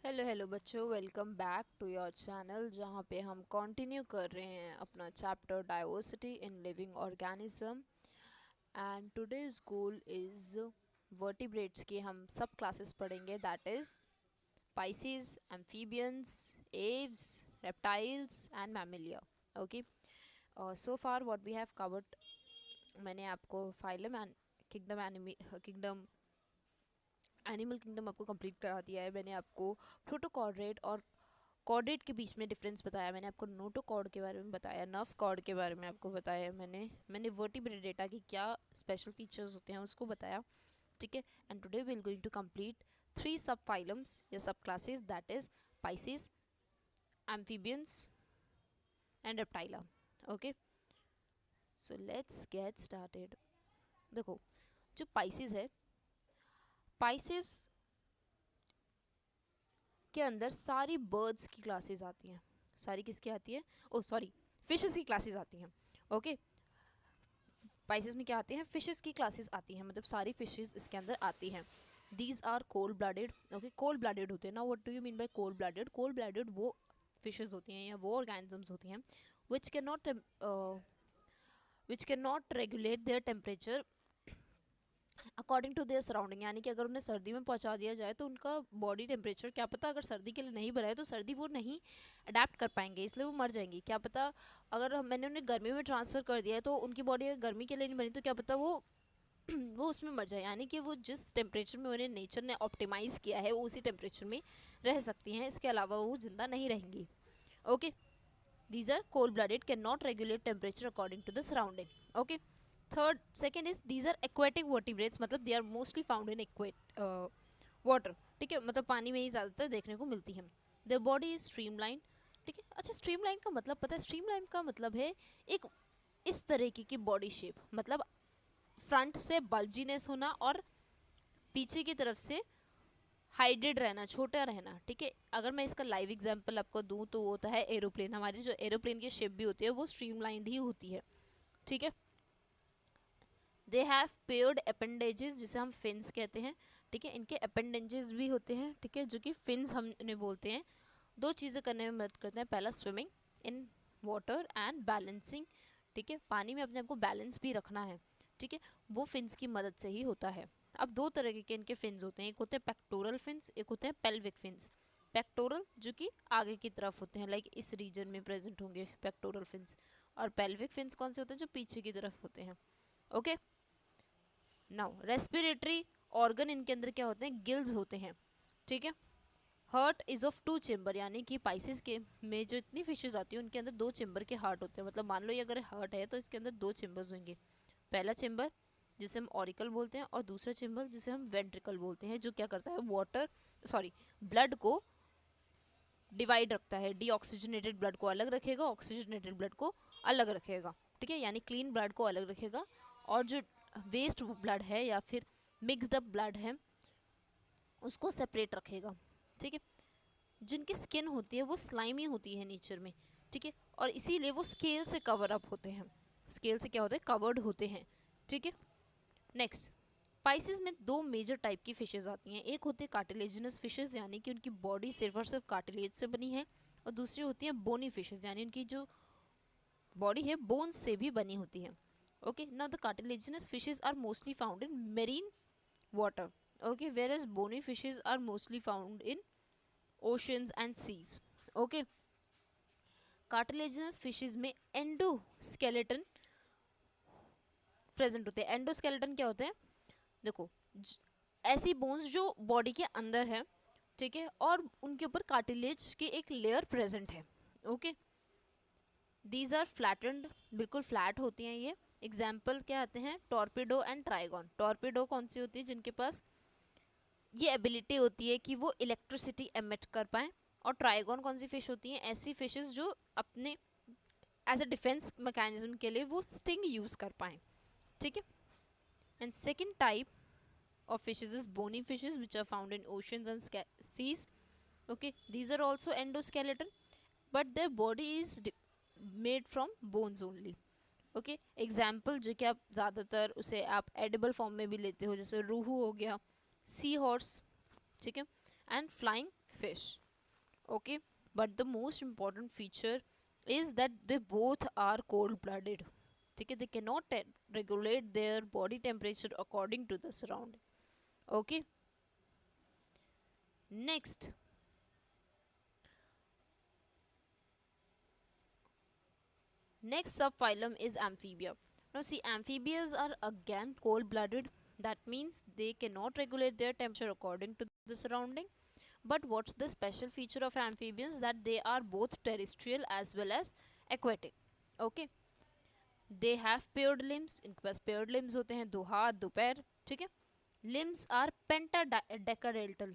Hello hello बच्चों, welcome back to your channel जहाँ पे हम कंटिन्यू कर रहे हैं अपना chapter diversity in living organism. And today's goal is vertebrates की हम सब क्लासेस पढ़ेंगे, that is Pisces, amphibians, Aves, reptiles and Mammalia. Okay, so far what we have covered, मैंने आपको phylum and kingdom animal kingdom आपको complete करा दिया है। मैंने आपको प्रोटोकॉर्डेट और कॉर्डेट के बीच में डिफरेंस बताया। मैंने आपको नोटोकॉर्ड के बारे में बताया, नर्व कॉर्ड के बारे में आपको बताया। मैंने वर्टिब्रेट डेटा की क्या स्पेशल फीचर्स होते हैं उसको बताया। ठीक है, and today we will going to complete 3 sub phylums या sub classes, that is Pisces, amphibians and Reptilia. Okay, so let's get started. देखो, जो पाइसेस है, पाइसेस के अंदर सारी बर्ड्स की क्लासेस आती हैं। सारी किसकी आती है? ओ सॉरी, फिशेस की क्लासेस आती हैं। ओके, स्पाइसेस में क्या आते हैं? फिशेस की क्लासेस आती हैं, मतलब सारी फिशेस इसके अंदर आती हैं। These are cold blooded. Okay, cold blooded होते हैं ना। What do you mean by cold blooded? Cold blooded वो फिशेस होती हैं या वो ऑर्गेनिजम्स होती हैं which can not regulate their temperature according to their surrounding. यानी कि अगर उन्हें सर्दी में पहुंचा दिया जाए तो उनका बॉडी टेम्परेचर, क्या पता अगर सर्दी के लिए नहीं बनाए तो सर्दी वो नहीं अडेप्ट कर पाएंगे, इसलिए वो मर जाएंगी। क्या पता अगर मैंने उन्हें गर्मी में ट्रांसफ़र कर दिया है तो उनकी बॉडी अगर गर्मी के लिए नहीं बनी तो क्या पता वो वो उसमें मर जाए। यानी कि वो जिस टेम्परेचर में उन्हें नेचर ने ऑप्टिमाइज़ किया है वो उसी टेम्परेचर में रह सकती हैं, इसके अलावा वो ज़िंदा नहीं रहेंगी। Okay, these are cold blooded, cannot regulate temperature according to the surrounding. Okay, third second is these are aquatic vertebrates, मतलब they are mostly found in water. ठीक है, मतलब पानी में ही ज़्यादातर देखने को मिलती हैं। their body is streamlined। ठीक है, अच्छा स्ट्रीमलाइन का मतलब पता है? स्ट्रीमलाइन का मतलब है एक इस तरीके की बॉडी शेप, मतलब फ्रंट से बल्जीनेस होना और पीछे की तरफ से हाइडेड रहना, छोटा रहना। ठीक है, अगर मैं इसका लाइव एग्जांपल आपको दूं तो वो होता है एरोप्लेन। हमारी जो एरोप्लेन की शेप भी होती है वो स्ट्रीमलाइंड ही होती है। ठीक है, दे हैव पेयर्ड अपेंडेजेस, जिसे हम फिन्स कहते हैं। ठीक है, इनके अपेंडेजेस भी होते हैं। ठीक है, जो कि फिन्स हम इन्हें बोलते हैं। दो चीज़ें करने में मदद करते हैं, पहला swimming in water and balancing. ठीक है, पानी में अपने आप को बैलेंस भी रखना है। ठीक है, वो फिन्स की मदद से ही होता है। अब दो तरह के इनके फिन्स होते हैं, एक होते हैं पेक्टोरल फिन्स, एक होते हैं पेल्विक फिन्स। पेक्टोरल जो कि आगे की तरफ होते हैं, लाइक इस रीजन में प्रेजेंट होंगे पेक्टोरल फिन्स, और पेल्विक फिन्स कौन से होते हैं? जो पीछे की तरफ होते हैं। ओके, नाउ रेस्पिरेटरी ऑर्गन इनके अंदर क्या होते हैं? गिल्स होते हैं। ठीक है, हार्ट इज ऑफ 2 चेम्बर, यानी कि पाइसेस के में जो इतनी फिशेज आती हैं उनके अंदर 2 चेम्बर के हार्ट होते हैं। मतलब मान लो ये अगर हार्ट है तो इसके अंदर 2 चेम्बर्स होंगे। पहला चेम्बर जिसे हम ऑरिकल बोलते हैं और दूसरा चेम्बर जिसे हम वेंट्रिकल बोलते हैं, जो क्या करता है? ब्लड को डिवाइड रखता है। डीऑक्सीजनेटेड ब्लड को अलग रखेगा, ऑक्सीजनेटेड ब्लड को अलग रखेगा। ठीक है, यानी क्लीन ब्लड को अलग रखेगा और जो वेस्ट ब्लड है या फिर मिक्सड अप ब्लड है उसको सेपरेट रखेगा। ठीक है, जिनकी स्किन होती है वो स्लाइमी होती है नेचर में। ठीक है, और इसीलिए वो स्केल से कवर अप होते हैं। स्केल से क्या होते हैं? कवर्ड होते हैं। ठीक है, नेक्स्ट, पाइसेस में 2 मेजर टाइप की फिशेज आती हैं। एक होती है कार्टिलेजिनस फिशेज, यानी कि उनकी बॉडी सिर्फ और सिर्फ कार्टिलेज से बनी है, और दूसरी होती है बोनी फिशेज, यानी उनकी जो बॉडी है बोन से भी बनी होती है। Okay, now the cartilaginous fishes are mostly found in marine water. Okay, whereas bony fishes are mostly found in oceans and seas. Okay, cartilaginous fishes में एंडोस्केलेटन प्रेजेंट होते हैं। एंडोस्केलेटन क्या होते हैं? देखो, ऐसी बोन्स जो बॉडी के अंदर है। ठीक है, और उनके ऊपर कार्टिलेज की एक लेयर प्रेजेंट है। ओके, दीज आर फ्लैटेंड, बिल्कुल फ्लैट होती हैं ये। एग्जाम्पल क्या आते हैं? Torpedo and trigon. टॉर्पिडो कौन सी होती है? जिनके पास ये एबिलिटी होती है कि वो इलेक्ट्रिसिटी एमिट कर पाएँ। और ट्राइगॉन कौन सी फिश होती हैं? ऐसी फिशेस जो अपने एज अ डिफेंस मैकेनिज्म के लिए वो स्टिंग यूज़ कर पाएँ। ठीक है, and second type of fishes is bony fishes which are found in oceans and seas. Okay, these are also endoskeleton, but their body is made from bones only. Okay, example जो कि आप ज़्यादातर उसे आप एडिबल फॉर्म में भी लेते हो, जैसे रूहू हो गया, सी हॉर्स। ठीक है, and flying fish. Okay, but the most important feature is that they both are cold blooded. ठीक है, they cannot regulate their body temperature according to the surrounding. Okay, next subphylum is amphibia. Now see, amphibians are again cold blooded. That means they cannot regulate their temperature according to the surrounding. But what's the special feature of amphibians? That they are both terrestrial as well as aquatic. Okay, they have paired limbs. इनके पास paired limbs होते हैं, दो हाथ दो पैर. ठीक है, limbs are pentadecadal.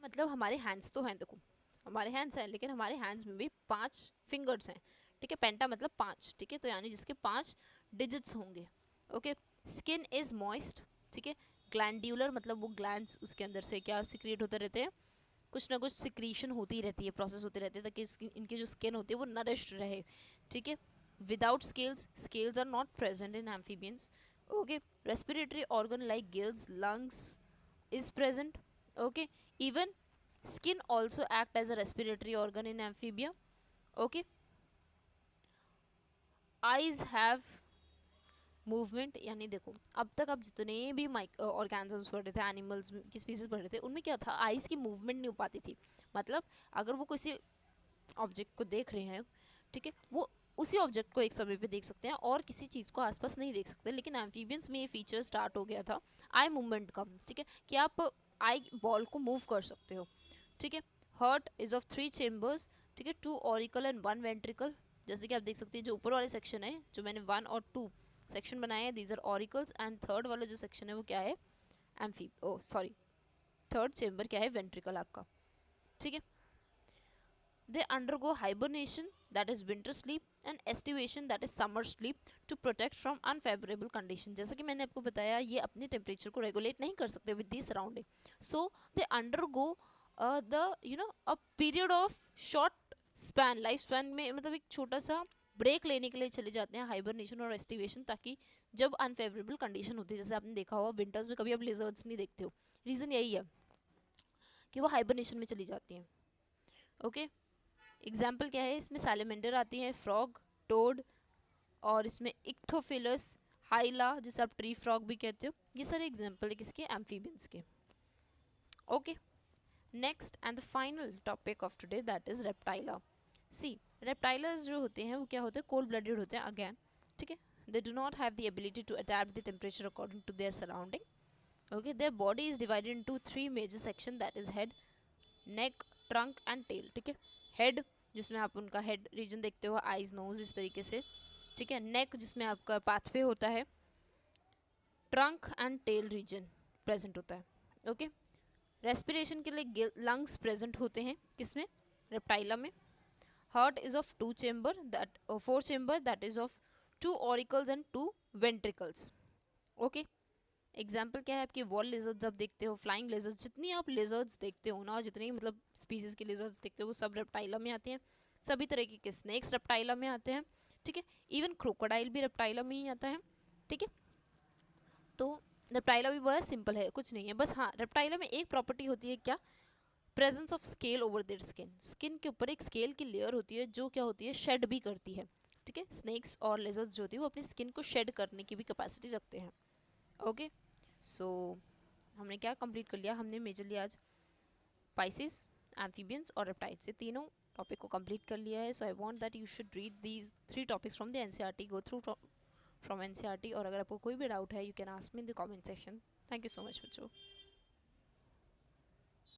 मतलब हमारे हैंड्स तो हैं, देखो हमारे हैंड्स हैं, लेकिन हमारे हैंड्स में भी 5 फिंगर्स हैं. ठीक है, पेंटा मतलब 5. ठीक है, तो यानी जिसके 5 डिजिट्स होंगे. Okay, skin is moist. ठीक है, ग्लैंड्यूलर मतलब वो ग्लैंड्स उसके अंदर से क्या सिक्रिएट होते रहते हैं, कुछ ना कुछ सिक्रीशन होती रहती है, प्रोसेस होती रहती है, ताकि इनकी जो स्किन होती है वो नरिश्ड रहे. ठीक है, without scales are not present in amphibians. Okay, respiratory organ like gills, lungs is present. Okay, even skin also act as a respiratory organ in amphibia. Okay, eyes have movement. यानी देखो, अब तक आप जितने भी ऑर्गेनिजम्स पढ़ रहे थे, एनिमल्स की स्पीसीज पढ़ रहे थे, उनमें क्या था, आइज़ की मूवमेंट नहीं हो पाती थी. मतलब अगर वो किसी ऑब्जेक्ट को देख रहे हैं, ठीक है, वो उसी ऑब्जेक्ट को एक समय पे देख सकते हैं और किसी चीज़ को आसपास नहीं देख सकते. लेकिन एम्फीबियंस में ये फीचर स्टार्ट हो गया था आई मूवमेंट का. ठीक है, कि आप आई बॉल को मूव कर सकते हो. ठीक है, हार्ट इज ऑफ 3 चेम्बर्स. ठीक है, 2 ऑरिकल एंड 1 वेंट्रिकल. जैसे कि आप देख सकते हैं जो ऊपर वाले सेक्शन है, जो मैंने 1 और 2 सेक्शन बनाए हैं, these are auricles. And third वाला जो सेक्शन है वो क्या है, थर्ड चेम्बर क्या है, वेंट्रिकल आपका. ठीक है, they undergo hibernation, that is winter sleep, and estivation, that is summer sleep, to protect from unfavorable condition. जैसे कि मैंने आपको बताया, ये अपने टेम्परेचर को रेगुलेट नहीं कर सकते with the surrounding, so they undergo a period of short span, life span में मतलब एक छोटा सा ब्रेक लेने के लिए चले जाते हैं, हाइबरनेशन और एस्टिवेशन, ताकि जब अनफेवरेबल कंडीशन होती है, जैसे आपने देखा होगा विंटर्स में कभी आप लिजर्ड्स नहीं देखते हो, रीज़न यही है कि वो हाइबरनेशन में चली जाती हैं. ओके, एग्जाम्पल क्या है, इसमें सैलेमेंडर आती हैं, फ्रॉग, टोड, और इसमें इक्थोफिलस, हाइला, जिसे आप ट्री फ्रॉग भी कहते हो. ये सारे एग्जाम्पल है किसके, एम्फीबियंस के. Okay, next and the final topic of today, that is Reptilia. See, reptiles जो होते हैं वो क्या होते हैं, कोल्ड ब्लडेड होते हैं अगेन. ठीक है, they do not have the ability to adapt the temperature according to their surrounding. Okay, their body is divided into 3 major section, that is head, neck, trunk and tail. ठीक है, head जिसमें आप उनका head region देखते हो, eyes, knows, इस तरीके से. ठीक है, नेक जिसमें आपका पाथवे होता है, trunk and tail region present होता है. ओके, रेस्पिरेशन के लिए लंग्स प्रेजेंट होते हैं किसमें, रेप्टाइला में. Heart is of 4 chamber, that is of 2 auricles and 2 ventricles. Okay, example क्या है आपके, वॉल लिजर्ड्स आप देखते हो, फ्लाइंग लिजर्ड्स, जितनी आप लिजर्ड्स देखते हो ना, जितनी मतलब स्पीसीज के लिजर्ड्स देखते हो, वो सब रेप्टाइला में आते हैं. सभी तरीके के स्नेक्स रेप्टाइला में आते हैं. ठीक है, इवन क्रोकोडाइल भी रेप्टाइला में ही आता है. ठीक है, तो रेप्टाइला भी बड़ा सिंपल है, कुछ नहीं है, बस हाँ रेप्टाइला में एक प्रॉपर्टी होती है, क्या, presence of scale over their skin. Skin के ऊपर एक स्केल की लेयर होती है जो क्या होती है, शेड भी करती है. ठीक है, स्नेक्स और लिजर्ड्स जो होती है वो अपनी स्किन को शेड करने की भी कैपेसिटी रखते हैं. ओके, सो हमने क्या कंप्लीट कर लिया, हमने मेजरली आज पाइसेस, एम्फीबियंस और रेप्टाइल्स, से तीनों टॉपिक को कंप्लीट कर लिया है. So I want that you should read these 3 topics from the NCERT, go through from NCERT. और अगर आपको कोई भी डाउट है, you can ask me in the comment section. Thank you so much बच्चों.